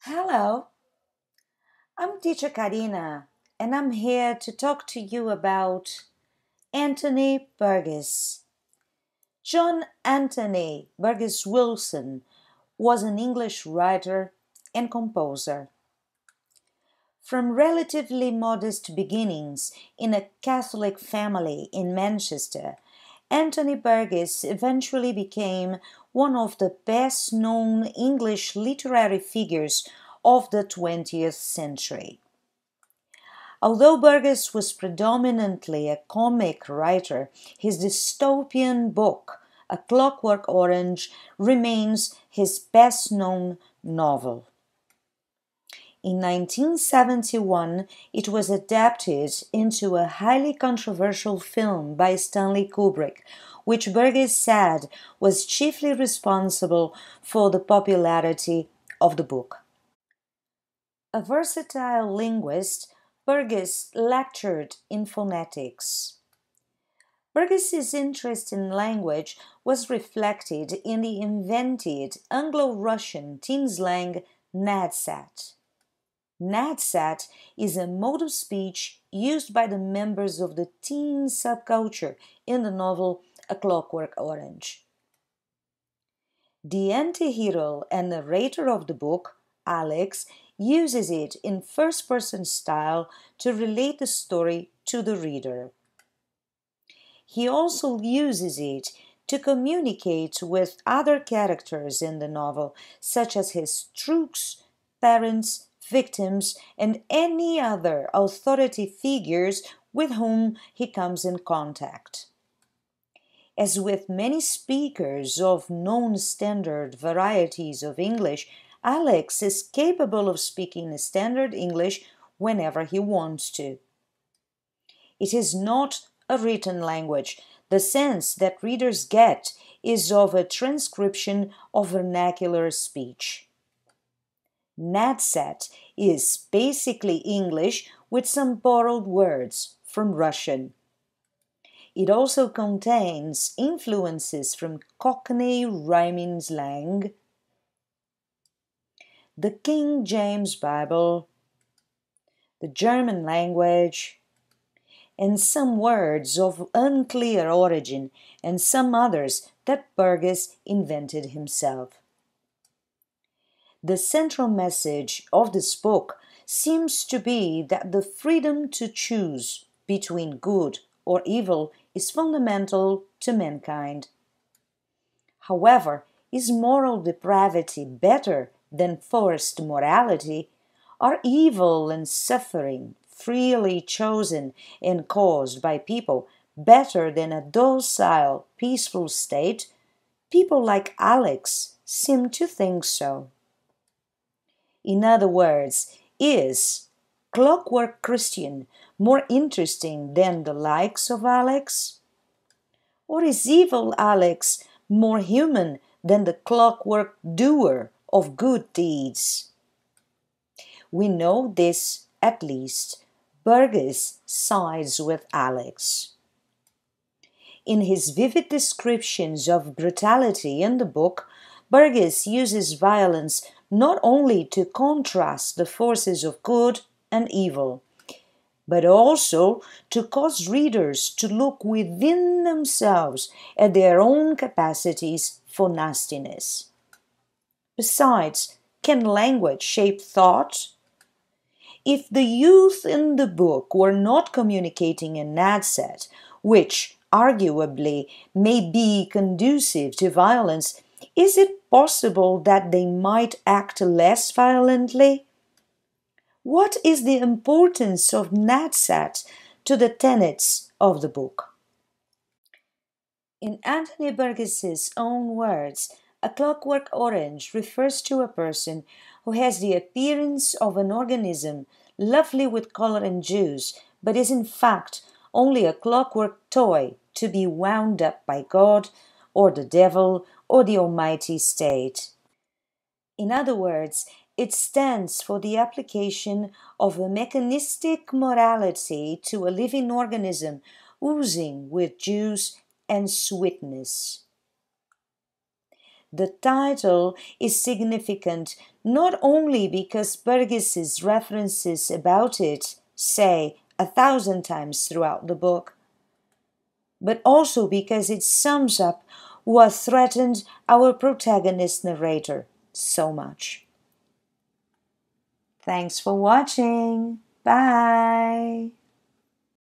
Hello, I'm teacher Karina, and I'm here to talk to you about Anthony Burgess. John Anthony Burgess Wilson was an English writer and composer. From relatively modest beginnings in a Catholic family in Manchester, Anthony Burgess eventually became one of the best known English literary figures of the 20th century. Although Burgess was predominantly a comic writer, his dystopian book, A Clockwork Orange, remains his best known novel. In 1971, it was adapted into a highly controversial film by Stanley Kubrick, which Burgess said was chiefly responsible for the popularity of the book. A versatile linguist, Burgess lectured in phonetics. Burgess's interest in language was reflected in the invented Anglo-Russian teen slang nadsat. Nadsat is a mode of speech used by the members of the teen subculture in the novel A Clockwork Orange. The anti-hero and narrator of the book, Alex, uses it in first-person style to relate the story to the reader. He also uses it to communicate with other characters in the novel, such as his troops, parents, victims, and any other authority figures with whom he comes in contact. As with many speakers of non-standard varieties of English, Alex is capable of speaking standard English whenever he wants to. It is not a written language. The sense that readers get is of a transcription of vernacular speech. Nadsat is basically English with some borrowed words from Russian. It also contains influences from Cockney rhyming slang, the King James Bible, the German language, and some words of unclear origin and some others that Burgess invented himself. The central message of this book seems to be that the freedom to choose between good or evil is fundamental to mankind. However, is moral depravity better than forced morality? Are evil and suffering freely chosen and caused by people better than a docile, peaceful state? People like Alex seem to think so. In other words, is Clockwork Christian more interesting than the likes of Alex? Or is evil Alex more human than the clockwork doer of good deeds? We know this, at least. Burgess sides with Alex. In his vivid descriptions of brutality in the book, Burgess uses violence not only to contrast the forces of good and evil, but also to cause readers to look within themselves at their own capacities for nastiness. Besides, can language shape thought? If the youth in the book were not communicating in nadsat, which arguably may be conducive to violence, is it possible that they might act less violently? What is the importance of nadsat to the tenets of the book? In Anthony Burgess's own words, a clockwork orange refers to a person who has the appearance of an organism lovely with color and juice, but is in fact only a clockwork toy to be wound up by God or the devil or the almighty state. In other words, it stands for the application of a mechanistic morality to a living organism oozing with juice and sweetness. The title is significant not only because Burgess's references about it say 1,000 times throughout the book, but also because it sums up what threatened our protagonist narrator so much. Thanks for watching. Bye.